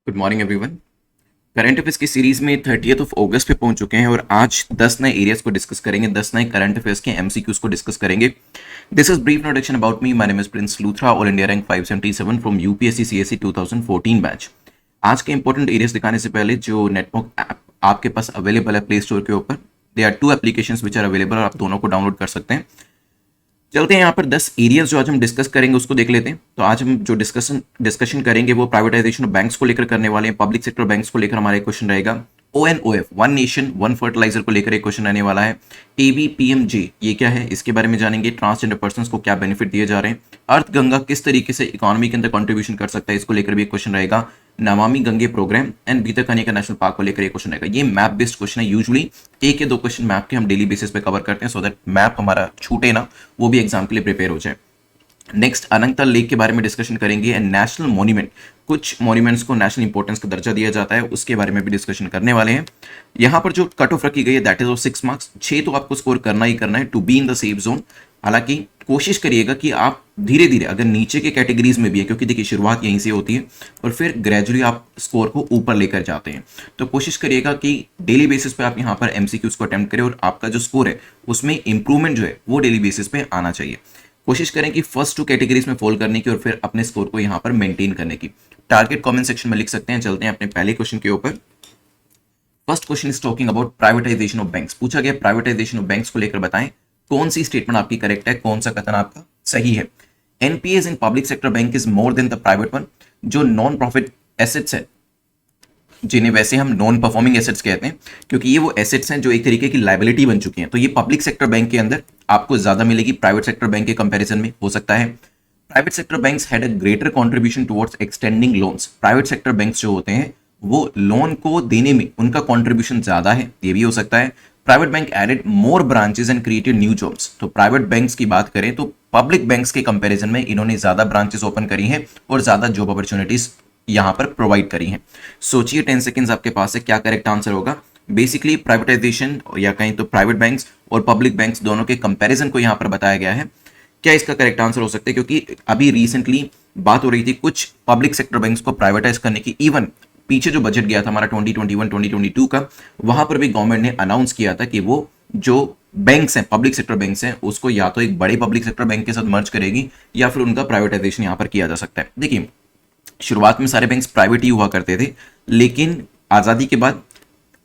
Good morning everyone. Current affairs की series में 30 अगस्त पे पहुंच चुके हैं और आज 10 नए एरियाज को डिस्कस करेंगे। 10 नए करंट अफेयर्स के एमसीक्यूज को डिस्कस करेंगे। This is brief introduction about me. My name is Prince Luthra, all India rank 577 from UPSC CSC 2014 batch. आज के इंपॉर्टेंट एरियाज दिखाने से पहले जो नेटवर्क ऐप आपके पास अवेलेबल है प्ले स्टोर के ऊपर, they are two applications which are available और आप दोनों को डाउनलोड कर सकते हैं। चलते हैं यहाँ पर 10 एरियाज जो आज हम डिस्कस करेंगे उसको देख लेते हैं। तो आज हम जो डिस्कशन करेंगे वो प्राइवेटाइजेशन ऑफ बैंक्स को लेकर करने वाले हैं। पब्लिक सेक्टर बैंक्स को लेकर हमारा एक क्वेश्चन रहेगा। ONOF, one nation one fertiliser को लेकर एक क्वेश्चन रहने वाला है। ABPMJ ये क्या है, इसके बारे में जानेंगे। ट्रांसजेंडर पर्संस को क्या बेनिफिट दिए जा रहे हैं। अर्थ गंगा किस तरीके से इकोनॉमी के अंदर कंट्रीब्यूशन कर सकता है, इसको लेकर भी एक क्वेश्चन रहेगा। Namami Gange programme and Bhitarkanika national park को लेकर एक क्वेश्चन रहेगा। ये मैप बेस्ड क्वेश्चन है। यूजुअली एक या दो क्वेश्चन मैप के हम डेली बेसिस पे कवर करते हैं सो दैट मैप हमारा छूटे ना, वो भी एग्जाम के लिए प्रिपेयर हो जाए। नेक्स्ट अनंतल लेक के बारे में डिस्कशन करेंगे एंड नेशनल मॉन्यूमेंट, कुछ मॉन्यूमेंट्स को नेशनल इंपॉर्टेंस का दर्जा दिया जाता है, उसके बारे में भी डिस्कशन करने वाले हैं। यहाँ पर जो कट ऑफ रखी गई है दैट इज ऑफ 6 मार्क्स। 6 तो आपको स्कोर करना ही करना है to be in the safe zone. हालांकि कोशिश करिएगा कि आप धीरे धीरे अगर नीचे के कैटेगरीज में भी है, क्योंकि देखिए शुरुआत यहीं से होती है और फिर ग्रेजुअली आप स्कोर को ऊपर लेकर जाते हैं, तो कोशिश करिएगा कि डेली बेसिस पे आप यहाँ पर एमसीक्यूज को अटेम्प्ट करें और आपका जो स्कोर है उसमें इंप्रूवमेंट जो है वो डेली बेसिस पे आना चाहिए। कोशिश करें कि फर्स्ट 2 कैटेगरीज में फॉल करने की और फिर अपने स्कोर को यहाँ पर मेंटेन करने की। टारगेट कमेंट सेक्शन में लिख सकते हैं। चलते हैं अपने पहले क्वेश्चन के ऊपर। First question is talking about privatisation of banks. पूछा गया प्राइवेटाइजेशन ऑफ बैंक्स को लेकर बताएं कौन सी स्टेटमेंट आपकी करेक्ट है, कौन सा कथन आपका सही है। NPS in public sector bank is more than the private one. जो नॉन प्रॉफिट एसेट्स है, जिन्हें वैसे हम नॉन परफॉर्मिंग एसेट्स कहते हैं, क्योंकि ये वो एसेट्स हैं जो एक तरीके की लाइबिलिटी बन चुकी हैं, तो ये पब्लिक सेक्टर बैंक के अंदर आपको ज्यादा मिलेगी प्राइवेट सेक्टर बैंक के कंपैरिजन में, हो सकता है। Private sector banks had a greater contribution towards extending loans. Private sector banks जो होते हैं वो लोन को देने में उनका कंट्रीब्यूशन ज्यादा है, ये भी हो सकता है। Private bank added more branches and created new jobs. तो प्राइवेट बैंक्स की बात करें तो पब्लिक बैंक्स के कंपैरिजन में इन्होंने ज्यादा ब्रांचेस ओपन करी हैं और ज्यादा जॉब अपॉर्चुनिटीज यहां पर प्रोवाइड करी हैं। सोचिए 10 सेकेंड्स आपके पास है, क्या करेक्ट आंसर होगा। बेसिकली प्राइवेटाइजेशन या कहीं तो प्राइवेट बैंक्स और पब्लिक बैंक्स दोनों के कंपैरिजन को यहां पर बताया गया है। क्या इसका करेक्ट आंसर हो सकता है, क्योंकि अभी रिसेंटली बात हो रही थी कुछ पब्लिक सेक्टर बैंक्स को प्राइवेटाइज करने की। इवन पीछे जो बजट गया था हमारा 2021-2022 का, वहां पर भी गवर्नमेंट ने अनाउंस किया था कि वो जो बैंक्स हैं, पब्लिक सेक्टर बैंक्स हैं, उसको या तो एक बड़े पब्लिक सेक्टर बैंक के साथ मर्ज करेगी या फिर उनका प्राइवेटाइजेशन यहां पर किया जा सकता है। देखिए शुरुआत में सारे बैंक्स प्राइवेट ही हुआ करते थे, लेकिन आजादी के बाद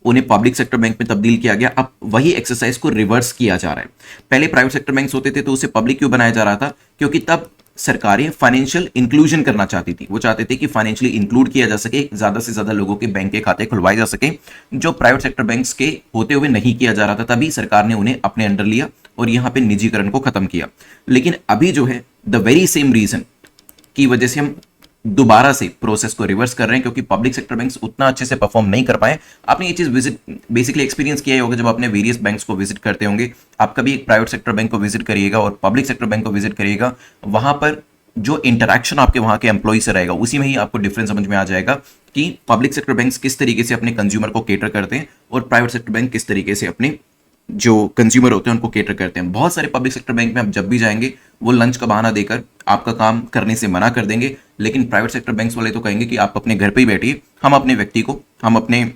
उन्हें पब्लिक सेक्टर बैंक में तब्दील किया गया। अब वही एक्सरसाइज को रिवर्स किया जा रहा है। पहले प्राइवेट सेक्टर बैंक्स होते थे तो उसे पब्लिक क्यों बनाया जा रहा था, क्योंकि तब सरकारें फाइनेंशियल इंक्लूजन करना चाहती थी। वो चाहते थे कि फाइनेंशियली इंक्लूड किया जा सके, ज्यादा से ज्यादा लोगों के बैंक के खाते खुलवाए जा सके, जो प्राइवेट सेक्टर बैंक्स के होते हुए नहीं किया जा रहा था। तभी सरकार ने उन्हें अपने अंडर लिया और यहां पे निजीकरण को खत्म किया। लेकिन अभी जो है द वेरी सेम रीजन की वजह से हम दोबारा से प्रोसेस को रिवर्स कर रहे हैं, क्योंकि पब्लिक सेक्टर बैंक्स उतना अच्छे से परफॉर्म नहीं कर पाए। आपने ये चीज विजिट बेसिकली एक्सपीरियंस किया ही होगा जब आपने वेरियस बैंक्स को विजिट करते होंगे। आप कभी एक प्राइवेट सेक्टर बैंक को विजिट करिएगा और पब्लिक सेक्टर बैंक को विजिट करिएगा, वहां पर जो इंटरैक्शन आपके वहां के एम्प्लॉय से रहेगा उसी में ही आपको डिफरेंस समझ में आ जाएगा कि पब्लिक सेक्टर बैंक्स किस तरीके से अपने कंज्यूमर को केटर करते हैं और प्राइवेट सेक्टर बैंक किस तरीके से अपने जो कंज्यूमर होते हैं उनको केटर करते हैं। बहुत सारे पब्लिक सेक्टर बैंक में आप जब भी जाएंगे वो लंच का बहाना देकर आपका काम करने से मना कर देंगे, लेकिन प्राइवेट सेक्टर बैंक्स वाले तो कहेंगे कि आप अपने घर पे ही बैठिए, हम अपने व्यक्ति को, हम अपने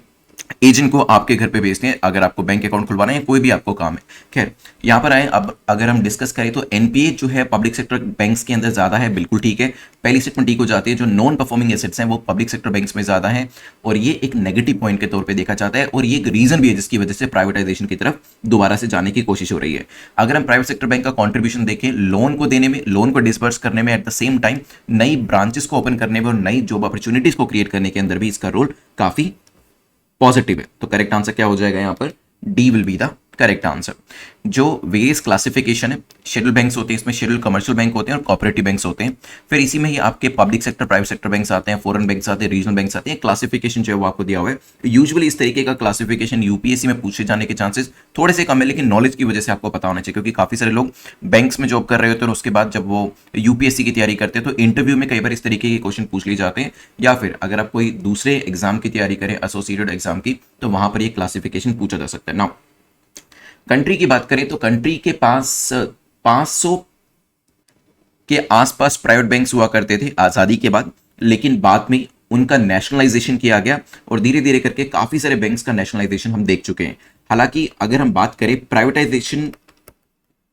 एजेंट को आपके घर पे भेजते हैं अगर आपको बैंक अकाउंट खुलवाना है या कोई भी आपको काम है। खैर यहाँ पर आए, अब अगर हम डिस्कस करें तो एनपीए जो है पब्लिक सेक्टर बैंक्स के अंदर ज्यादा है, बिल्कुल ठीक है। पहली स्टेटमेंट ठीक हो जाती है। जो नॉन परफॉर्मिंग एसेट्स हैं वो पब्लिक सेक्टर बैंक्स में ज्यादा है और ये एक नेगेटिव पॉइंट के तौर पर देखा जाता है और ये एक रीजन भी है जिसकी वजह से प्राइवेटाइजेशन की तरफ दोबारा से जाने की कोशिश हो रही है। अगर हम प्राइवेट सेक्टर बैंक का कॉन्ट्रीब्यूशन देखें लोन को देने में, लोन को डिसबर्स करने में, एट द सेम टाइम नई ब्रांचेस को ओपन करने में और नई जॉब अपॉर्चुनिटीज को क्रिएट करने के अंदर भी इसका रोल काफी पॉजिटिव है। तो करेक्ट आंसर क्या हो जाएगा यहाँ पर, D will be the correct answer. जो वेरियस क्लासिफिकेशन है, शेड्यूल बैंक्स होते हैं, इसमें शेड्यूल कमर्शियल बैंक होते हैं और कोऑपरेटिव बैंक्स होते हैं। फिर इसी में ही आपके public sector private sector banks आते हैं, फॉरेन बैंक्स आते हैं, रीजनल बैंक्स आते हैं। क्लासिफिकेशन जो है वो आपको दिया हुआ है। यूजुअली इस तरीके का क्लासिफिकेशन यूपीएससी में पूछे जाने के चांसेस थोड़े से कम है, लेकिन नॉलेज की वजह से आपको पता होना चाहिए, क्योंकि काफी सारे लोग बैंक्स में जॉब कर रहे होते हैं और उसके बाद जब वो यूपीएससी की तैयारी करते हैं तो इंटरव्यू में कई बार इस तरीके के क्वेश्चन पूछ लिए जाते हैं, या फिर अगर आप कोई दूसरे एग्जाम की तैयारी करें एसोसिएटेड एग्जाम की, तो वहां पर ये क्लासिफिकेशन पूछा जा सकता है। नाउ कंट्री की बात करें तो कंट्री के पास 500 के आसपास प्राइवेट बैंक्स हुआ करते थे आजादी के बाद, लेकिन बाद में उनका नेशनलाइजेशन किया गया और धीरे धीरे करके काफी सारे बैंक्स का नेशनलाइजेशन हम देख चुके हैं। हालांकि अगर हम बात करें प्राइवेटाइजेशन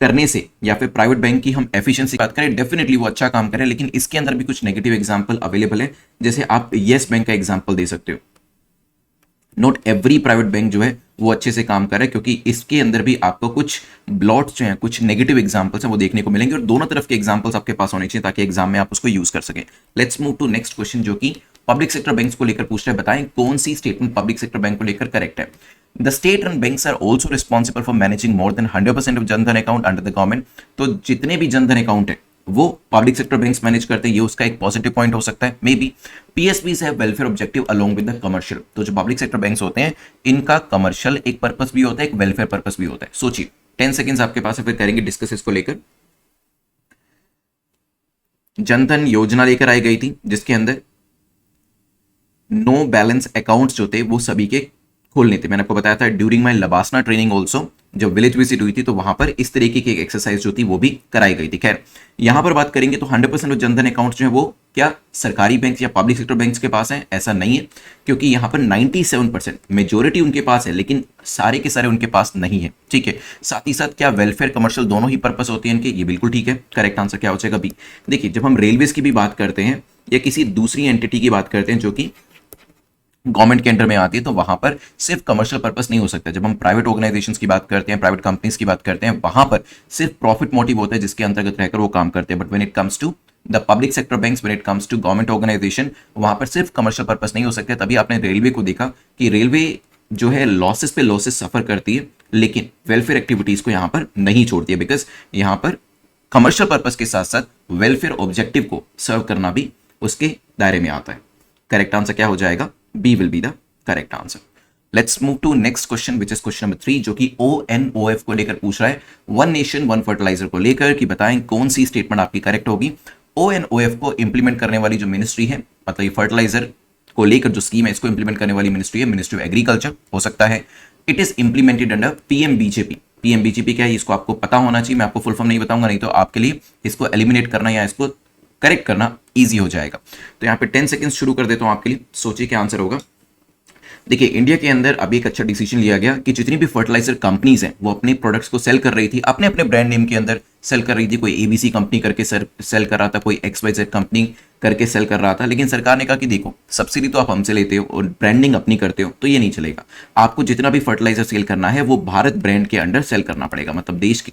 करने से या फिर प्राइवेट बैंक की हम एफिशिएंसी बात करें, डेफिनेटली वो अच्छा काम करे, लेकिन इसके अंदर भी कुछ नेगेटिव एग्जांपल अवेलेबल है। जैसे आप येस बैंक का एग्जांपल दे सकते हो। नॉट एवरी प्राइवेट बैंक जो है वो अच्छे से काम कर रहा है, क्योंकि इसके अंदर भी आपको कुछ ब्लॉट्स जो हैं, कुछ नेगेटिव एग्जांपल्स हैं वो देखने को मिलेंगे और दोनों तरफ के एग्जांपल्स आपके पास होने चाहिए ताकि एग्जाम में आप उसको यूज कर सकें। Let's move to next question जो कि पब्लिक सेक्टर बैंक्स को लेकर पूछ रहा है। बताएं कौन सी स्टेटमेंट पब्लिक सेक्टर बैंक को लेकर करेक्ट है। The state run banks are also responsible for managing more than 100% of Jan Dhan account under the government. तो जितने भी जनधन अकाउंट है वो पब्लिक सेक्टर बैंक्स मैनेज करते हैं, ये उसका एक पॉजिटिव पॉइंट हो सकता है। May be PSBs have welfare objective along with the commercial. तो जो पब्लिक सेक्टर बैंक्स होते हैं इनका कमर्शियल एक पर्पस भी होता है, एक वेलफेयर पर्पस भी होता है। सोचिए 10 सेकंड्स आपके पास है, फिर करेंगे डिस्कस इसको लेकर। जनधन योजना लेकर आई गई थी जिसके अंदर नो बैलेंस अकाउंट्स जो थे वो सभी के खोलने थे। मैंने आपको बताया था during my LBSNAA training also, जब विलेज विजिट हुई थी तो वहां पर इस तरीके की एक एक्सरसाइज जो थी वो भी कराई गई थी। खैर यहां पर बात करेंगे तो 100% ऑफ जनधन अकाउंट्स जो है वो क्या सरकारी बैंक या पब्लिक सेक्टर बैंक्स के पास है? ऐसा नहीं है, क्योंकि यहां पर 97% मेजोरिटी उनके पास है, लेकिन सारे के सारे उनके पास नहीं है। ठीक है, साथ ही साथ क्या वेलफेयर कमर्शियल दोनों ही पर्पस होते हैं इनके? ये बिल्कुल ठीक है। करेक्ट आंसर क्या हो जाएगा? बी। देखिए जब हम रेलवेज की भी बात करते हैं या किसी दूसरी एंटिटी की बात करते हैं जो कि गवर्नमेंट के अंडर में आती है, तो वहां पर सिर्फ कमर्शियल पर्पस नहीं हो सकता। जब हम प्राइवेट ऑर्गेनाइजेशंस की बात करते हैं, प्राइवेट कंपनीज की बात करते हैं, वहां पर सिर्फ प्रॉफिट मोटिव होता है जिसके अंतर्गत रहकर वो काम करते हैं। But when it comes to the public sector banks, when it comes to government organisation, वहां पर सिर्फ कमर्शियल पर्पस नहीं हो सकते। तभी आपने रेलवे को देखा कि रेलवे जो है लॉसेस पे लॉसेस सफर करती है, लेकिन वेलफेयर एक्टिविटीज को यहां पर नहीं छोड़ती है, बिकॉज यहां पर कमर्शियल पर्पस के साथ साथ वेलफेयर ऑब्जेक्टिव को सर्व करना भी उसके दायरे में आता है। करेक्ट आंसर क्या हो जाएगा? B will be the correct answer. Let's move to next question which is question number 3 जो कि ONOF को लेकर पूछ रहा है, वन नेशन वन फर्टिलाइजर को लेकर, कि बताएं कौन सी स्टेटमेंट आपकी करेक्ट होगी। ONOF को इंप्लीमेंट करने वाली जो मिनिस्ट्री है, मतलब ये फर्टिलाइजर को लेकर जो स्कीम है इसको इंप्लीमेंट करने वाली मिनिस्ट्री है मिनिस्ट्री ऑफ एग्रीकल्चर हो सकता है। It is implemented under PMBJP। PMBJP क्या है इसको आपको पता होना चाहिए, मैं आपको फुल फॉर्म नहीं बताऊंगा, नहीं तो आपके लिए इसको एलिमिनेट करना या इसको करेक्ट करना इजी हो जाएगा। तो यहाँ पे 10 सेकंड शुरू कर देता हूं आपके लिए, सोचिए क्या आंसर होगा। देखिए इंडिया के अंदर अभी एक अच्छा डिसीजन लिया गया कि जितनी भी फर्टिलाइजर कंपनीज हैं वो अपने प्रोडक्ट्स को सेल कर रही थी, अपने अपने ब्रांड नेम के अंदर सेल कर रही थी। कोई ABC कंपनी करके सेल कर रहा था, कोई XYZ कंपनी करके सेल कर रहा था, लेकिन सरकार ने कहा कि देखो सब्सिडी तो आप हमसे लेते हो और ब्रांडिंग अपनी करते हो, तो ये नहीं चलेगा। आपको जितना भी फर्टिलाइजर सेल करना है वो भारत ब्रांड के अंडर सेल करना पड़ेगा, मतलब देश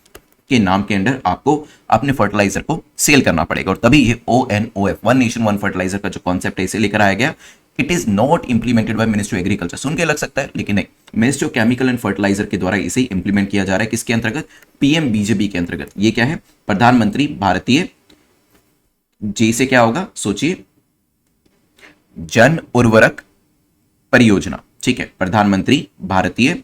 के नाम के अंडर आपको अपने फर्टिलाइजर को सेल करना पड़ेगा। और तभी ये ONOF one nation one fertiliser का जो कॉन्सेप्ट है इसे लेकर आया गया। It is not implemented by ministry of agriculture. सुन के लग सकता है लेकिन नहीं, ministry of chemical and fertiliser के द्वारा इसे इंप्लीमेंट किया जा रहा है। किसके अंतर्गत? PMBJP के अंतर्गत। ये क्या है? प्रधानमंत्री भारतीय जी से क्या होगा सोचिए, जन उर्वरक परियोजना। ठीक है, प्रधानमंत्री भारतीय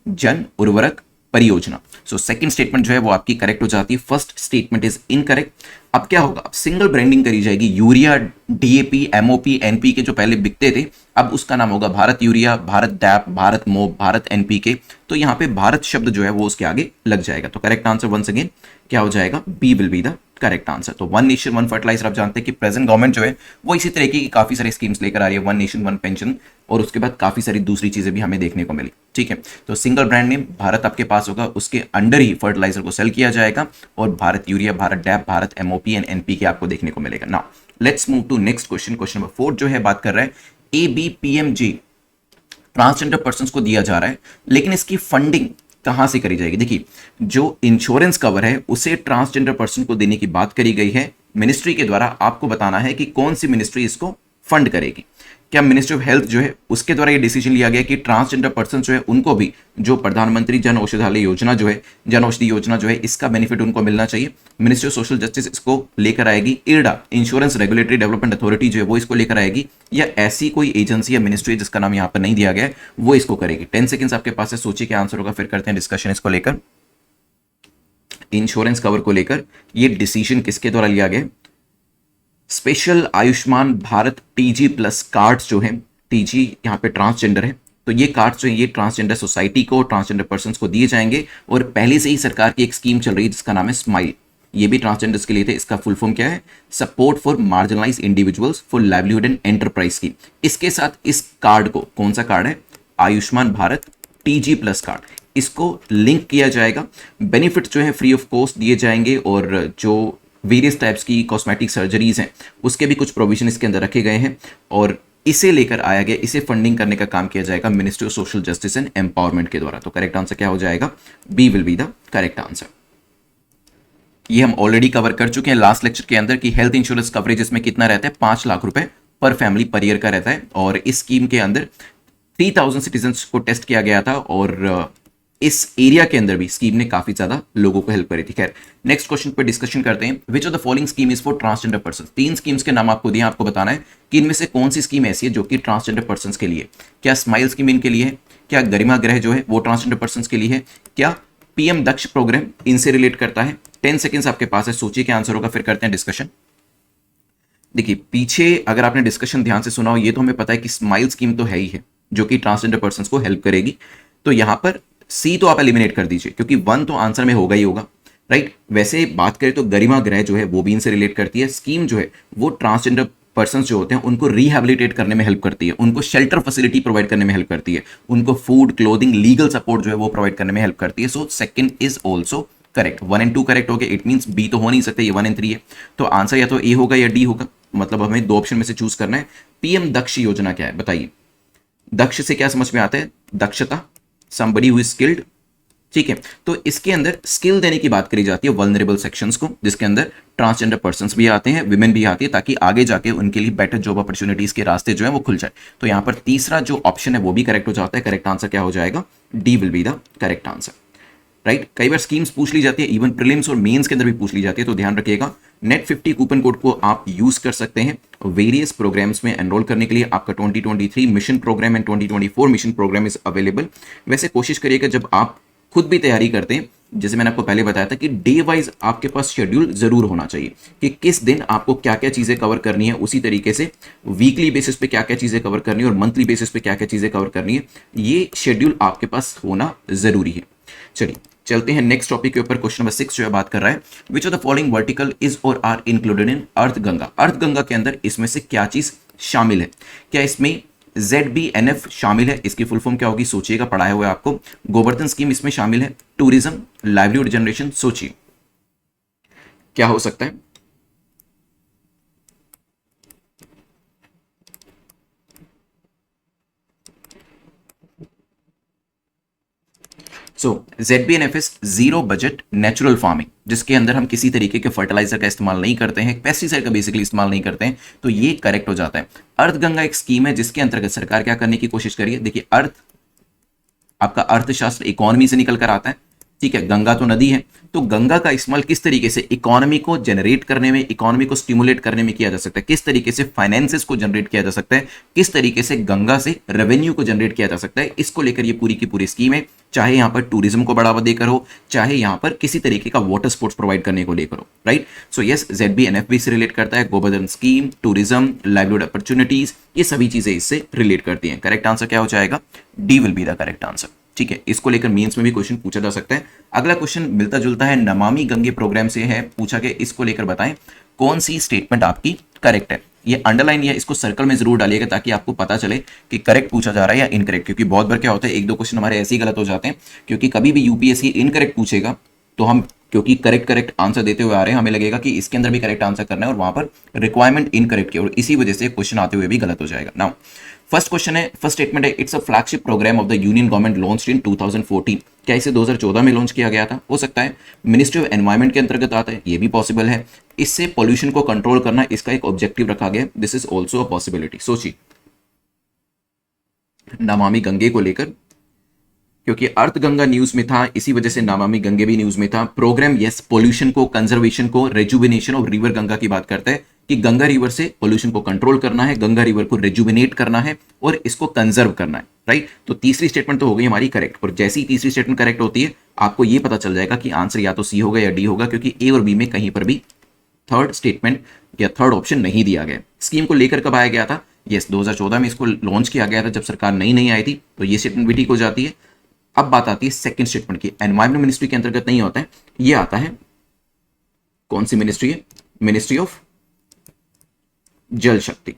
जन उर्वरक परियोजना। सो सेकंड स्टेटमेंट जो है वो आपकी करेक्ट हो जाती है, फर्स्ट स्टेटमेंट इज इनकरेक्ट। अब क्या होगा? अब सिंगल ब्रांडिंग करी जाएगी। यूरिया, DAP, MOP, NPK जो पहले बिकते थे अब उसका नाम होगा Bharat urea, Bharat DAP, Bharat MOP, Bharat NPK। तो यहाँ पे भारत शब्द जो है वो उसके आगे लग जाएगा। तो करेक्ट आंसर वंस अगेन क्या हो जाएगा? B will be the correct answer. तो वन नेशन वन फर्टिलाइजर, आप जानते हैं कि प्रेजेंट गवर्नमेंट जो है वो इसी तरीके की काफी सारी स्कीम्स लेकर आ रही है, वन नेशन वन पेंशन, और उसके बाद काफी सारी दूसरी चीजें भी हमें देखने को मिली। ठीक है, तो सिंगल ब्रांड नेम भारत आपके पास होगा, उसके अंडर ही फर्टिलाइजर को सेल किया जाएगा और Bharat urea, Bharat DAP, Bharat MOP and NPK आपको देखने को मिलेगा। Now let's move to next question. Question number 4 जो है बात कर रहा है ABPMJ ट्रांसजेंडर पर्सन को दिया जा रहा है, लेकिन इसकी फंडिंग कहां से करी जाएगी? देखिए जो इंश्योरेंस कवर है उसे ट्रांसजेंडर पर्सन को देने की बात करी गई है मिनिस्ट्री के द्वारा। आपको बताना है कि कौन सी मिनिस्ट्री इसको फंड करेगी। क्या मिनिस्ट्री ऑफ हेल्थ जो है उसके द्वारा ये डिसीजन लिया गया कि ट्रांसजेंडर पर्सन जो है उनको भी जो प्रधानमंत्री जन औषधालय योजना जो है, जन औषधि योजना जो है, इसका बेनिफिट उनको मिलना चाहिए। मिनिस्ट्री ऑफ सोशल जस्टिस इसको लेकर आएगी। IRDA insurance regulatory development authority जो है वो इसको लेकर आएगी, या ऐसी कोई एजेंसी या मिनिस्ट्री जिसका नाम यहाँ पर नहीं दिया गया है वो इसको करेगी। 10 सेकंड्स आपके पास है, सोचिए क्या आंसर होगा, फिर करते हैं डिस्कशन इसको लेकर। इंश्योरेंस कवर को लेकर ये डिसीजन किसके द्वारा लिया गया? Special Ayushman Bharat TG+ cards जो है, TG यहाँ पे ट्रांसजेंडर है, तो ये कार्ड्स जो है ये ट्रांसजेंडर सोसाइटी को, ट्रांसजेंडर पर्सन्स को दिए जाएंगे। और पहले से ही सरकार की एक स्कीम चल रही है जिसका नाम है स्माइल। ये भी ट्रांसजेंडर्स के लिए थे। इसका फुल फॉर्म क्या है? Support for marginalise individuals for livelihood and enterprise scheme. इसके साथ इस कार्ड को, कौन सा कार्ड है? Ayushman Bharat TG plus card, इसको लिंक किया जाएगा। बेनिफिट जो है फ्री ऑफ कॉस्ट दिए जाएंगे और जो वेरियस टाइप्स की कॉस्मेटिक सर्जरीज हैं उसके भी कुछ प्रोविजन इसके अंदर रखे गए हैं और इसे लेकर आया गया, इसे फंडिंग करने का काम किया जाएगा ministry of social justice and empowerment के द्वारा। तो करेक्ट आंसर क्या हो जाएगा? B will be the correct answer. ये हम ऑलरेडी कवर कर चुके हैं लास्ट लेक्चर के अंदर कि हेल्थ इंश्योरेंस कवरेज इसमें कितना रहता है? 5 लाख रुपए पर फैमिली पर ईयर का रहता है और इस स्कीम के अंदर 3000 सिटीजन्स को टेस्ट किया गया था और इस एरिया के अंदर भी स्कीम ने काफी ज्यादा लोगों को हेल्प करी थी। खैर, नेक्स्ट क्वेश्चन पे डिस्कशन करते हैं। Which of the following scheme is for transgender person? 3 schemes के नाम आपको दिए, आपको बताना है कि इनमें से कौन सी स्कीम ऐसी है जो कि ट्रांसजेंडर पर्सन के लिए। क्या स्माइल स्कीम इनके लिए है? क्या गरिमा गृह जो है वो ट्रांसजेंडर पर्सन के लिए है? क्या पीएम दक्ष प्रोग्राम इनसे रिलेट करता है? 10 सेकेंड्स आपके पास है, सोचिए क्या आंसर होगा, फिर करते हैं डिस्कशन। देखिए, पीछे अगर आपने डिस्कशन ध्यान से सुना हो, ये तो हमें पता है कि स्माइल स्कीम तो है ही है जो कि ट्रांसजेंडर पर्सन को हेल्प करेगी। तो यहां पर सी तो आप एलिमिनेट कर दीजिए क्योंकि 1 तो आंसर में होगा ही होगा, राइट। वैसे बात करें तो गरिमा गृह जो है वो भी इनसे रिलेट करती है। स्कीम जो है वो ट्रांसजेंडर पर्सन जो होते हैं उनको रिहेबिलिटेट करने में हेल्प करती है, उनको शेल्टर फैसिलिटी प्रोवाइड करने में हेल्प करती है, उनको फूड, क्लोथिंग, लीगल सपोर्ट जो है वो प्रोवाइड करने में हेल्प करती है। So second is also correct. 1 और 2 करेक्ट हो गए, इट मींस बी तो हो नहीं सकते, ये 1 और 3 है। तो आंसर या तो ए होगा या डी होगा, मतलब हमें 2 ऑप्शन में से चूज करना है। पीएम दक्ष योजना क्या है बताइए? दक्ष से क्या समझ में आता है? दक्षता, somebody who is skilled, ठीक है। तो इसके अंदर स्किल देने की बात करी जाती है वल्नरेबल सेक्शंस को, जिसके अंदर ट्रांसजेंडर पर्संस भी आते हैं, विमेन भी आती है, ताकि आगे जाके उनके लिए बेटर जॉब अपॉर्चुनिटीज के रास्ते जो है वो खुल जाए। तो यहां पर तीसरा जो ऑप्शन है वो भी करेक्ट हो जाता है। करेक्ट आंसर क्या हो जाएगा? D will be the correct answer, right. कई बार स्कीम्स पूछ ली जाती है, इवन प्रीलिम्स और मेंस के अंदर भी पूछ ली जाती है, तो ध्यान रखिएगा। नेट 50 कूपन कोड को आप यूज कर सकते हैं वेरियस प्रोग्राम्स में एनरोल करने के लिए। आपका 2023 mission programme and 2024 mission programme is available. वैसे कोशिश करिएगा जब आप खुद भी तैयारी करते हैं, जैसे मैंने आपको पहले बताया था कि डे वाइज आपके पास शेड्यूल जरूर होना चाहिए कि किस दिन आपको क्या क्या चीजें कवर करनी है, उसी तरीके से वीकली बेसिस पे क्या क्या चीजें कवर करनी है और मंथली बेसिस पे क्या क्या चीजें कवर करनी है, ये शेड्यूल आपके पास होना जरूरी है। चलिए चलते हैं नेक्स्ट टॉपिक के ऊपर। क्वेश्चन नंबर 6 जो है बात कर रहा है, which of the following vertical is और आर इंक्लूडेड इन अर्थ गंगा? अर्थ गंगा के अंदर इसमें से क्या चीज शामिल है? क्या इसमें ZBNF शामिल है? इसकी फुल फॉर्म क्या होगी? सोचिएगा, पढ़ाया हुआ है आपको। गोवर्धन स्कीम इसमें शामिल है, टूरिज्म, लाइवलीहुड जनरेशन, सोचिए क्या हो सकता है। सो ZBNF is zero budget natural farming, जिसके अंदर हम किसी तरीके के फर्टिलाइजर का इस्तेमाल नहीं करते हैं, पेस्टिसाइड का बेसिकली इस्तेमाल नहीं करते हैं, तो ये करेक्ट हो जाता है। अर्थ गंगा एक स्कीम है जिसके अंतर्गत सरकार क्या करने की कोशिश करिए। देखिए, अर्थ आपका अर्थशास्त्र इकोनॉमी से निकल कर आता है, ठीक है। गंगा तो नदी है, तो गंगा का इस्तेमाल किस तरीके से इकोनॉमी को जनरेट करने में, इकोनॉमी को स्टिमुलेट करने में किया जा सकता है, किस तरीके से फाइनेंसेस को जनरेट किया जा सकता है, किस तरीके से गंगा से रेवेन्यू को जनरेट किया जा सकता है, इसको लेकर ये पूरी की पूरी स्कीम है। चाहे यहां पर टूरिज्म को बढ़ावा देकर हो, चाहे यहां पर किसी तरीके का वाटर स्पोर्ट्स प्रोवाइड करने को लेकर हो, राइट। सो यस, ZBNF भी से रिलेट करता है। Govardhan scheme, tourism, livelihood opportunities, ये सभी चीजें इससे रिलेट करती हैं। करेक्ट आंसर क्या हो जाएगा? D will be the correct answer, ठीक है। इसको लेकर मेंस में भी क्वेश्चन पूछा जा सकता है। अगला क्वेश्चन मिलता जुलता है, नमामि गंगे प्रोग्राम से है, पूछा गया इसको लेकर बताएं कौन सी स्टेटमेंट आपकी करेक्ट है। ये अंडरलाइन या इसको सर्कल में जरूर डालिएगा ताकि आपको पता चले कि करेक्ट पूछा जा रहा है या इनकरेक्ट, क्योंकि बहुत बार क्या होता है 1-2 क्वेश्चन हमारे ऐसे ही गलत हो जाते हैं, क्योंकि कभी भी यूपीएससी इनकरेक्ट पूछेगा तो हम, क्योंकि करेक्ट आंसर देते हुए आ रहे हैं, हमें लगेगा कि इसके अंदर भी करेक्ट आंसर करना है और वहां पर रिक्वायरमेंट इनकरेक्ट की, और इसी वजह से क्वेश्चन आते हुए भी गलत हो जाएगा। नाउ फर्स्ट क्वेश्चन है, फर्स्ट स्टेटमेंट है, it's a flagship programme of the union government launched in 2014। क्या इसे 2014 में लॉन्च किया गया था? हो सकता है। मिनिस्ट्री ऑफ एनवायरमेंट के अंतर्गत आता है, ये भी पॉसिबल है। इससे पोल्यूशन को कंट्रोल करना इसका एक ऑब्जेक्टिव रखा गया, this is also a possibility. सोचिए नमामि गंगे को लेकर, क्योंकि अर्थ गंगा न्यूज में था, इसी वजह से नमामि गंगे भी न्यूज में था। प्रोग्राम यस, पोल्यूशन को, कंजर्वेशन को, रेजुविनेशन ऑफ रिवर गंगा की बात करता है कि गंगा रिवर से पोल्यूशन को कंट्रोल करना है, गंगा रिवर को रेजुविनेट करना है और इसको कंजर्व करना है, राइट। तो तीसरी स्टेटमेंट तो हो गई हमारी करेक्ट, और जैसी ही तीसरी स्टेटमेंट करेक्ट होती है आपको यह पता चल जाएगा कि आंसर या तो सी होगा या डी होगा, क्योंकि ए और बी में कहीं पर भी थर्ड स्टेटमेंट या थर्ड ऑप्शन नहीं दिया गया। स्कीम को लेकर कब आया गया था? यस, 2014 में इसको लॉन्च किया गया था, जब सरकार नई नई आई थी, तो ये स्टेटमेंट भी ठीक हो जाती है। अब बात आती है सेकंड स्टेटमेंट की, एनवायरमेंट मिनिस्ट्री के अंतर्गत नहीं होता है, ये आता है कौन सी मिनिस्ट्री है? मिनिस्ट्री ऑफ जल शक्ति।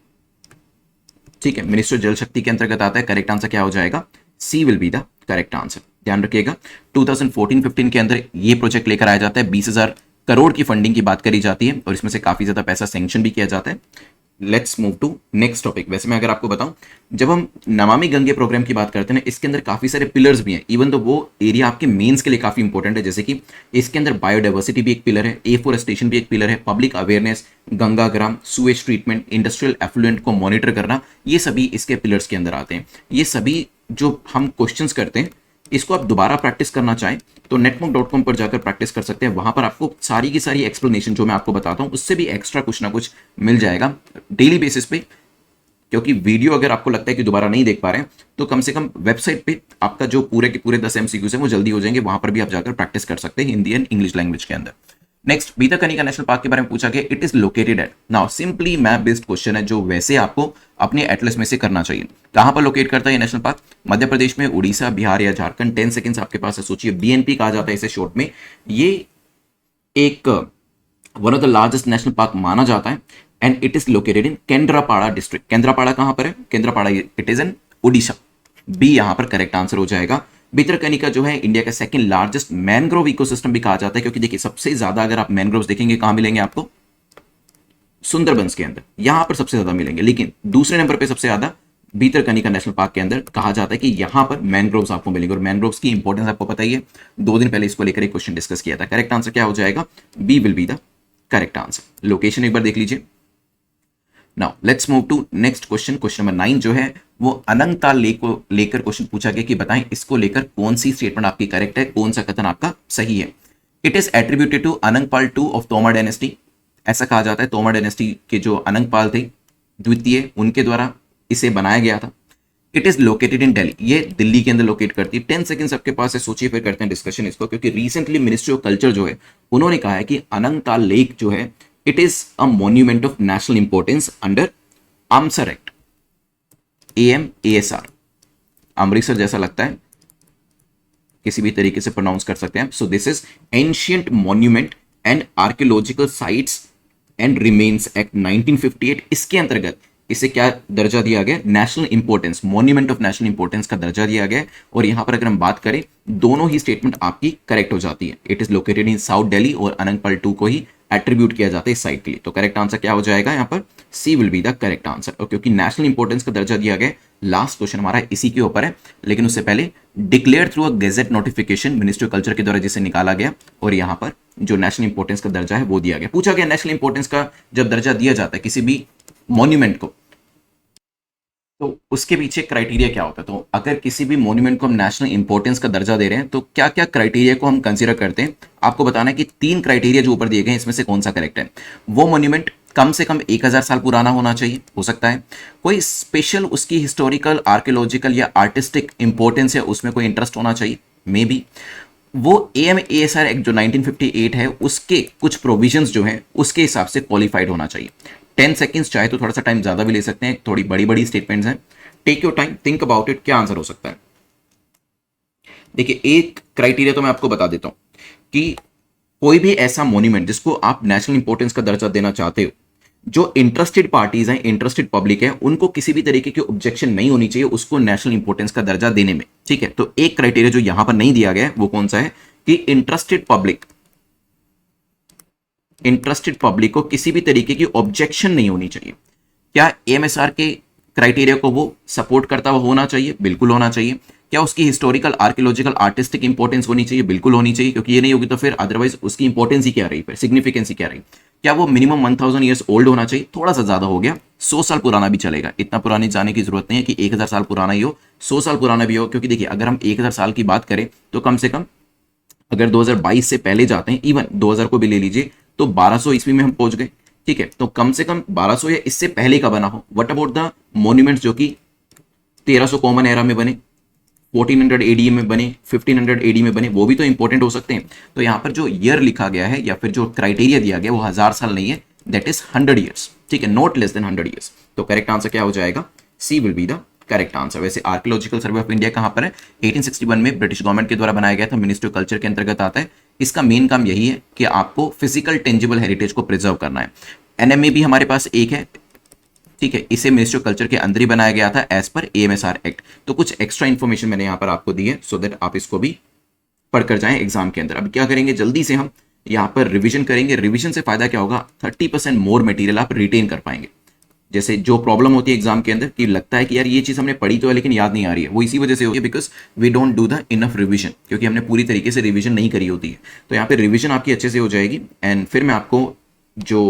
ठीक है, मिनिस्ट्री ऑफ जल शक्ति के अंतर्गत आता है। करेक्ट आंसर क्या हो जाएगा? C will be the correct answer. ध्यान रखिएगा 2014-15 के अंदर ये प्रोजेक्ट लेकर आया जाता है। 20,000 करोड़ की फंडिंग की बात करी जाती है और इसमें से काफी ज्यादा पैसा सैंक्शन भी किया जाता है। Let's move to next topic. वैसे मैं अगर आपको बताऊं, जब हम नमामि गंगे प्रोग्राम की बात करते हैं ना, इसके अंदर काफी सारे पिलर्स भी हैं। इवन तो वो एरिया आपके मेंस के लिए काफी इंपॉर्टेंट है, जैसे कि इसके अंदर बायोडाइवर्सिटी भी एक पिलर है, एफोरेस्टेशन भी एक पिलर है, पब्लिक अवेयरनेस, गंगा ग्राम, सुएज ट्रीटमेंट, इंडस्ट्रियल एफ्लुएंट को मॉनिटर करना, ये सभी इसके पिलर्स के अंदर आते हैं। ये सभी जो हम क्वेश्चंस करते हैं, इसको आप दोबारा प्रैक्टिस करना चाहें तो netmonk.com पर जाकर प्रैक्टिस कर सकते हैं। वहां पर आपको सारी की सारी एक्सप्लेनेशन जो मैं आपको बताता हूं उससे भी एक्स्ट्रा कुछ ना कुछ मिल जाएगा डेली बेसिस पे। क्योंकि वीडियो अगर आपको लगता है कि दोबारा नहीं देख पा रहे हैं तो कम से कम वेबसाइट पे आपका जो पूरे के पूरे 10 MCQs है वो जल्दी हो जाएंगे। वहां पर भी आप जाकर प्रैक्टिस कर सकते हैं हिंदी एंड इंग्लिश लैंग्वेज के अंदर। नेक्स्ट, भितरकनिका नेशनल पार्क के बारे में पूछा गया। It is located at, now simply map based question है जो वैसे आपको अपने एटलस में से करना चाहिए। कहां पर लोकेट करता है ये नेशनल पार्क? मध्य प्रदेश में, उड़ीसा, बिहार या झारखंड। 10 सेकंड्स आपके पास है, सोचिए। BNP कहा जाता है इसे शॉर्ट में। ये एक one of the largest national park माना जाता है and it is located in Kendrapara district. Kendrapara कहां पर है? Kendrapara it is in Orissa. B यहां पर करेक्ट आंसर हो जाएगा। भितरकनिका जो है इंडिया का सेकंड लार्जेस्ट मैनग्रोव इकोसिस्टम भी कहा जाता है, क्योंकि देखिए सबसे ज्यादा अगर आप मैनग्रोव्स देखेंगे कहां मिलेंगे आपको? सुंदरबंस के अंदर, यहां पर सबसे ज्यादा मिलेंगे। लेकिन दूसरे नंबर पे सबसे ज्यादा भितरकनिका नेशनल पार्क के अंदर कहा जाता है कि यहां पर मैनग्रोव्स आपको मिलेंगे। और मैनग्रोव्स की इंपॉर्टेंस आपको पता ही है, 2 दिन पहले इसको लेकर एक क्वेश्चन डिस्कस किया था। करेक्ट आंसर क्या हो जाएगा? B will be the correct answer. Location एक बार देख लीजिए। Now let's move to next question. Question number 9 जो है वो अनंगताल लेक को लेकर क्वेश्चन पूछा गया कि बताएं इसको लेकर कौन सी स्टेटमेंट आपकी करेक्ट है, कौन सा कथन आपका सही है। It is attributed to Anangpal II of Tomar dynasty. ऐसा कहा जाता है तोमर डायनेस्टी के जो अनंगपाल थे द्वितीय, उनके द्वारा इसे बनाया गया था। इट इज लोकेटेड इन दिल्ली, ये दिल्ली के अंदर लोकेट करती है। 10 सेकंड्स आपके पास है, सोचिए फिर करते हैं डिस्कशन इसको। क्योंकि रिसेंटली मिनिस्ट्री ऑफ कल्चर जो है उन्होंने कहा है कि अनंगताल लेक जो है it is a monument of national importance under AMASR act, AMASR। Amritsar जैसा लगता है, किसी भी तरीके से प्रोनाउंस कर सकते हैं। So this is ancient monument and archaeological sites and remains act 1958। इसके अंतर्गत इसे क्या दर्जा दिया गया? National importance, monument of national importance का दर्जा दिया गया। और यहां पर अगर हम बात करें, दोनों ही स्टेटमेंट आपकी करेक्ट हो जाती है। It is located in south Delhi और अनंगपाल II को ही एट्रीब्यूट किया जाता है इस साइट के लिए। तो करेक्ट आंसर क्या हो जाएगा यहाँ पर? C will be the correct answer. और क्योंकि नेशनल इंपॉर्टेंस का दर्जा दिया गया, लास्ट क्वेश्चन हमारा इसी के ऊपर है। लेकिन उससे पहले declare through a gazette notification ministry of culture के द्वारा जिसे निकाला गया और यहाँ पर जो नेशनल इंपॉर्टेंस का दर्जा है वो दिया गया। पूछा गया नेशनल इंपॉर्टेंस का जब दर्जा दिया जाता है किसी भी मॉन्यूमेंट को, तो उसके पीछे क्राइटेरिया क्या होता है? तो अगर किसी भी मॉन्यूमेंट को हम नेशनल इंपॉर्टेंस का दर्जा दे रहे हैं तो क्या क्या क्राइटेरिया को हम कंसीडर करते हैं, आपको बताना है कि 3 क्राइटेरिया जो ऊपर दिए गए हैं इसमें से कौन सा करेक्ट है। वो मॉन्यूमेंट कम से कम 1000 साल पुराना होना चाहिए, हो सकता है कोई स्पेशल उसकी हिस्टोरिकल, आर्कियोलॉजिकल या आर्टिस्टिक इंपॉर्टेंस है, उसमें कोई इंटरेस्ट होना चाहिए, मे बी वो AMASR एक्ट जो 1958 है उसके कुछ प्रोविजंस जो हैं उसके हिसाब से क्वालिफाइड होना चाहिए। 10 सेकंड्स, चाहे तो थोड़ा सा टाइम ज्यादा भी ले सकते हैं, थोड़ी बड़ी बड़ी स्टेटमेंट्स हैं। Take your time, think about it, क्या आंसर हो सकता है। देखिए एक क्राइटेरिया तो मैं आपको बता देता हूं कि कोई भी ऐसा मॉन्यूमेंट जिसको आप नेशनल इंपॉर्टेंस का दर्जा देना चाहते हो, जो इंटरेस्टेड पार्टीज हैं, इंटरेस्टेड पब्लिक है, उनको किसी भी तरीके की ऑब्जेक्शन नहीं होनी चाहिए उसको नेशनल इंपॉर्टेंस का दर्जा देने में। ठीक है, तो एक क्राइटेरिया जो यहां पर नहीं दिया गया है वो कौन सा है कि इंटरेस्टेड पब्लिक को किसी भी तरीके की ऑब्जेक्शन नहीं होनी चाहिए। क्या AMASR के क्राइटेरिया को वो सपोर्ट करता हुआ होना चाहिए? बिल्कुल होना चाहिए। क्या उसकी हिस्टोरिकल, आर्कियोलॉजिकल, आर्टिस्टिक इंपॉर्टेंस होनी चाहिए? बिल्कुल होनी चाहिए, क्योंकि ये नहीं होगी तो फिर अदरवाइज उसकी इंपॉर्टेंस ही क्या रही, फिर सिग्निफिकेंस ही क्या रही। क्या वो मिनिमम 1000 ईयर्स ओल्ड होना चाहिए? थोड़ा सा ज्यादा हो गया, 100 साल पुराना भी चलेगा। इतना पुरानी जाने की जरूरत नहीं है कि 1000 साल पुराना ही हो, 100 साल पुराना भी हो। क्योंकि देखिए अगर हम 1000 साल की बात करें तो कम से कम अगर 2022 से पहले जाते हैं, इवन 2000 को भी ले लीजिए तो 1200 ईस्वी में हम पहुंच गए। ठीक है, तो कम से कम 1200 या इससे पहले का बना हो। व्हाट अबाउट द मॉन्यूमेंट्स जो कि 1300 कॉमन एरा में बने, 1400 AD में बने, 1500 AD में बने, वो भी तो इंपॉर्टेंट हो सकते हैं। तो यहां पर जो ईयर लिखा गया है या फिर जो क्राइटेरिया दिया गया वो 1000 साल नहीं है, दैट इज 100 ईयर्स। ठीक है, नॉट लेस देन 100 ईयर्स। तो करेक्ट आंसर क्या हो जाएगा? C will be the correct answer. वैसे आर्कियोलॉजिकल सर्वे ऑफ इंडिया कहाँ पर है? 1861 में ब्रिटिश गवर्नमेंट के द्वारा बनाया गया था, मिनिस्ट्री ऑफ कल्चर के अंतर्गत आता है। इसका मेन काम यही है कि आपको फिजिकल टेंजिबल हेरिटेज को प्रिजर्व करना है। एनएमए भी हमारे पास एक है, ठीक है, इसे मिनिस्ट्री ऑफ कल्चर के अंदर ही बनाया गया था एज पर एएमएसआर एक्ट। तो कुछ एक्स्ट्रा इन्फॉर्मेशन मैंने यहाँ पर आपको दी है सो दैट आप इसको भी पढ़कर जाएं एग्जाम के अंदर। अब क्या करेंगे, जल्दी से हम यहाँ पर रिवीजन करेंगे। रिवीजन से फायदा क्या होगा, 30% मोर मटेरियल आप रिटेन कर पाएंगे। जैसे जो प्रॉब्लम होती है एग्जाम के अंदर कि लगता है कि यार ये चीज हमने पढ़ी तो है लेकिन याद नहीं आ रही है, वो इसी वजह से होती है because we don't do the enough revision, क्योंकि हमने पूरी तरीके से रिवीजन नहीं करी होती है। तो यहाँ पे रिवीजन आपकी अच्छे से हो जाएगी एंड फिर मैं आपको जो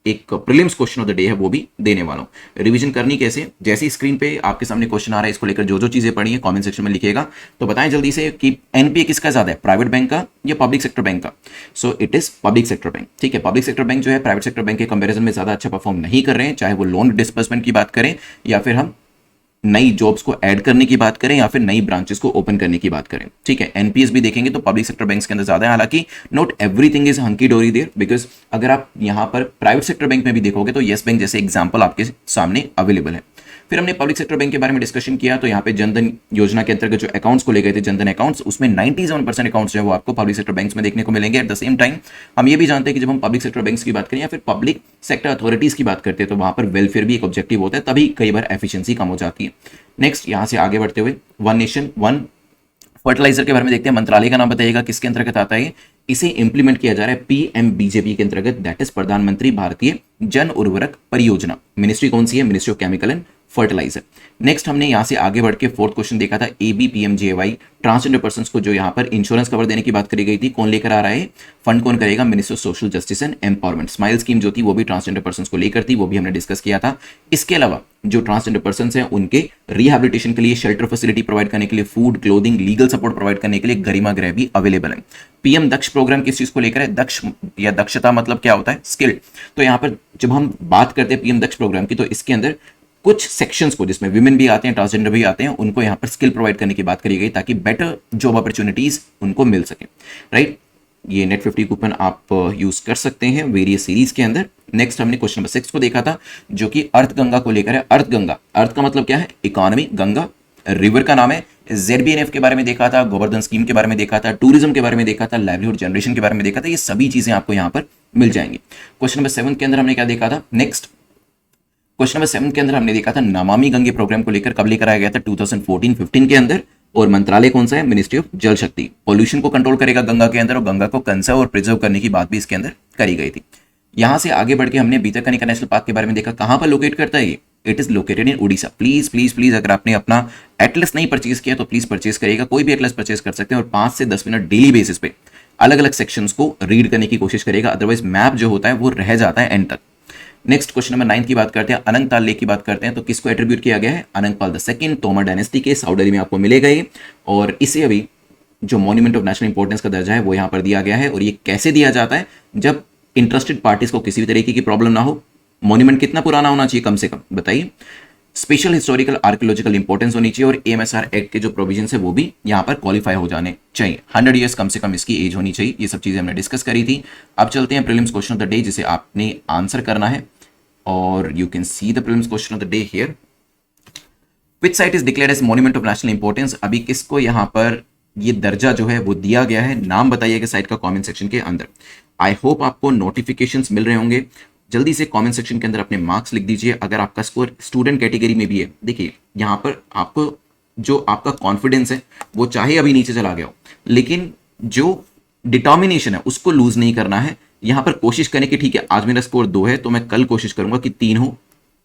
एक prelims question of the day है वो भी देने वाला हूं। रिवीजन करनी कैसे, जैसे ही स्क्रीन पे आपके सामने क्वेश्चन आ रहा है इसको लेकर जो जो चीजें पढ़ी है कमेंट सेक्शन में लिखिएगा। तो बताएं जल्दी से कि एनपीए किसका ज्यादा है, प्राइवेट बैंक का या पब्लिक सेक्टर बैंक का? So it is public sector bank, ठीक है। पब्लिक सेक्टर बैंक जो है प्राइवेट सेक्टर बैंक के कंपेरिजन में ज्यादा अच्छा परफॉर्म नहीं कर रहे हैं, चाहे वो लोन डिस्बर्समेंट की बात करें या फिर हम नई जॉब्स को ऐड करने की बात करें या फिर नई ब्रांचेस को ओपन करने की बात करें, ठीक है। एनपीएस भी देखेंगे तो पब्लिक सेक्टर बैंक्स के अंदर ज्यादा है, हालांकि नॉट एवरीथिंग इज हंकी डोरी देयर, बिकॉज अगर आप यहां पर प्राइवेट सेक्टर बैंक में भी देखोगे तो येस बैंक जैसे एग्जांपल आपके सामने अवेलेबल है। फिर हमने पब्लिक सेक्टर बैंक के बारे में डिस्कशन किया, तो यहाँ पे जनधन योजना के अंतर्गत जो अकाउंट्स को ले गए थे, जनधन अकाउंट्स, उसमें 97% अकाउंट्स जो है वो आपको पब्लिक सेक्टर बैंक्स में देखने को मिलेंगे। एट द सेम टाइम हम ये भी जानते हैं कि जब हम पब्लिक सेक्टर बैंक्स की बात करें या फिर पब्लिक सेक्टर अथॉरिटीज की बात करते हैं तो वहां पर वेलफेयर भी एक ऑब्जेक्टिव होता है, तभी कई बार एफिशिएंसी कम हो जाती है। नेक्स्ट यहाँ से आगे बढ़ते हुए वन नेशन वन फर्टिलाइजर के बारे में देखते हैं। मंत्रालय का नाम बताइएगा किसके अंतर्गत आता है? इसे इंप्लीमेंट किया जा रहा है पीएमबीजेपी के अंतर्गत, दैट इज प्रधानमंत्री भारतीय जन उर्वरक परियोजना। मिनिस्ट्री कौन सी है? Ministry of chemical and fertiliser. Next हमने यहां से आगे बढ़ के फोर्थ क्वेश्चन देखा था एबीपीएमजेवाई, ट्रांसजेंडर पर्सन को जो यहां पर इंश्योरेंस कवर देने की बात करी गई थी, कौन लेकर आ रहा है? फंड कौन करेगा? Ministry of social justice and empowerment. Smile scheme जो थी वो भी ट्रांसजेंडर पर्सन को लेकर थी, वो भी हमने डिस्कस किया था। इसके अलावा जो ट्रांसजेंडर पर्सन हैं उनके रिहैबिलिटेशन के लिए शेल्टर फैसिलिटी प्रोवाइड करने के लिए, food, clothing, legal support provide करने के लिए गरिमा गृह भी अवेलेबल है। पीएम दक्ष प्रोग्राम किस चीज को लेकर है? दक्ष या दक्षता मतलब क्या होता है? स्किल। तो यहां पर जब हम बात करते हैं पीएम दक्ष प्रोग्राम की तो इसके अंदर कुछ सेक्शंस को जिसमें विमेन भी आते हैं, ट्रांसजेंडर भी आते हैं, उनको यहां पर स्किल प्रोवाइड करने की बात करी गई ताकि बेटर जॉब अपॉर्चुनिटीज उनको मिल सके, राइट। ये नेट 50 कूपन आप यूज कर सकते हैं वेरियस सीरीज के अंदर। नेक्स्ट हमने क्वेश्चन नंबर 6 को देखा था जो कि अर्थ गंगा को लेकर है। अर्थ गंगा, अर्थ का मतलब क्या है? इकोनॉमी, गंगा रिवर का नाम है। ZBNF के बारे में देखा था, गोवर्धन स्कीम के बारे में देखा था, टूरिज्म के बारे में देखा था, लाइवलीहुड जनरेशन के बारे में देखा था। ये सभी चीजें आपको यहां पर मिल जाएंगी। क्वेश्चन नंबर 7 के अंदर हमने क्या देखा था? नेक्स्ट क्वेश्चन नंबर 7 के अंदर हमने देखा था नमामि गंगे प्रोग्राम को लेकर कब लेकर आया गया था? 2014-15 के अंदर। और मंत्रालय कौन सा है? मिनिस्ट्री ऑफ जल शक्ति। पॉल्यूशन को कंट्रोल करेगा गंगा के अंदर और गंगा को कंजर्व और प्रिजर्व करने की बात भी इसके अंदर करी गई थी। यहां से आगे बढ़ के हमने बीतरकनिका नेशनल पार्क के बारे में देखा। कहां पर लोकेट करता है ये? It is located in Orissa. Please please please अगर आपने अपना एटलस नहीं परचेज किया तो प्लीज परचेज करिएगा, कोई भी एटलस परचेज कर सकते हैं और 5 से 10 मिनट डेली बेसिस पे अलग अलग सेक्शंस को रीड करने की कोशिश करिएगा, अदरवाइज मैप जो होता है वो रह जाता है एंड तक। नेक्स्ट क्वेश्चन नंबर 9 की बात करते हैं, अनंगताल लेक की बात करते हैं। तो किसको एट्रीब्यूट किया गया है? अनंगपाल II, तोमर डायनेस्टी के, साउथ दिल्ली में आपको मिलेगा ये। और इसे अभी जो मॉन्यूमेंट ऑफ नेशनल इंपॉर्टेंस का दर्जा है वो यहाँ पर दिया गया है। और ये कैसे दिया जाता है? जब इंटरेस्टेड पार्टीज को किसी भी तरीके की प्रॉब्लम ना हो। मॉन्यूमेंट कितना पुराना होना चाहिए? कम से कम बताइए। स्पेशल हिस्टोरिकल आर्कियोलॉजिकल इंपॉर्टेंस होनी चाहिए और एएमएसआर एक्ट के जो प्रोविजंस है वो भी यहाँ पर क्वालिफाई हो जाने चाहिए। 100 ईयर्स कम से कम इसकी एज होनी चाहिए। ये सब चीजें हमने डिस्कस करी थी। अब चलते हैं prelims question of the day जिसे आपने आंसर करना है। और you can see the prelims question of the day here. Which site is declared as monument of national importance? अभी किसको यहाँ पर ये दर्जा जो है वो दिया गया है? नाम बताइएगा साइट का कमेंट सेक्शन के अंदर। आई होप आपको नोटिफिकेशंस मिल रहे होंगे। जल्दी से कमेंट सेक्शन के अंदर अपने मार्क्स लिख दीजिए। अगर आपका स्कोर स्टूडेंट कैटेगरी में भी है, देखिए यहाँ पर आपको जो आपका कॉन्फिडेंस है वो चाहे अभी नीचे चला गया हो, लेकिन जो डिटर्मिनेशन है उसको लूज नहीं करना है। यहां पर कोशिश करें कि ठीक है आज मेरा स्कोर 2 है तो मैं कल कोशिश करूंगा कि 3 हो,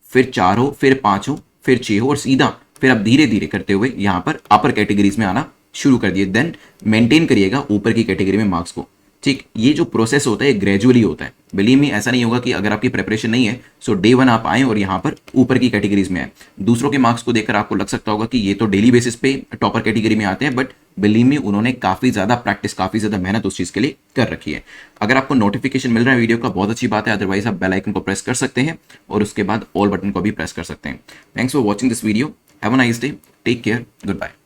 फिर 4 हो, फिर 5 हो, फिर 6 हो और सीधा फिर आप धीरे धीरे करते हुए यहां पर अपर कैटेगरीज में आना शुरू कर दिए। देन मेंटेन करिएगा ऊपर की कैटेगरी में मार्क्स को, ठीक। ये जो प्रोसेस होता है ग्रेजुअली होता है। बिलीव मी, ऐसा नहीं होगा कि अगर आपकी प्रिपरेशन नहीं है सो डे 1 आप आए और यहाँ पर ऊपर की कैटेगरीज में आए। दूसरों के मार्क्स को देखकर आपको लग सकता होगा कि ये तो डेली बेसिस पे टॉपर कैटेगरी में आते हैं, बट बिलीव मी उन्होंने काफी ज्यादा प्रैक्टिस, काफी ज्यादा मेहनत उस चीज के लिए कर रखी है। अगर आपको नोटिफिकेशन मिल रहा है वीडियो का बहुत अच्छी बात है, अदरवाइज आप बेल आइकन को प्रेस कर सकते हैं और उसके बाद ऑल बटन को भी प्रेस कर सकते हैं। Thanks for watching this video. Have a nice day, take care, good bye.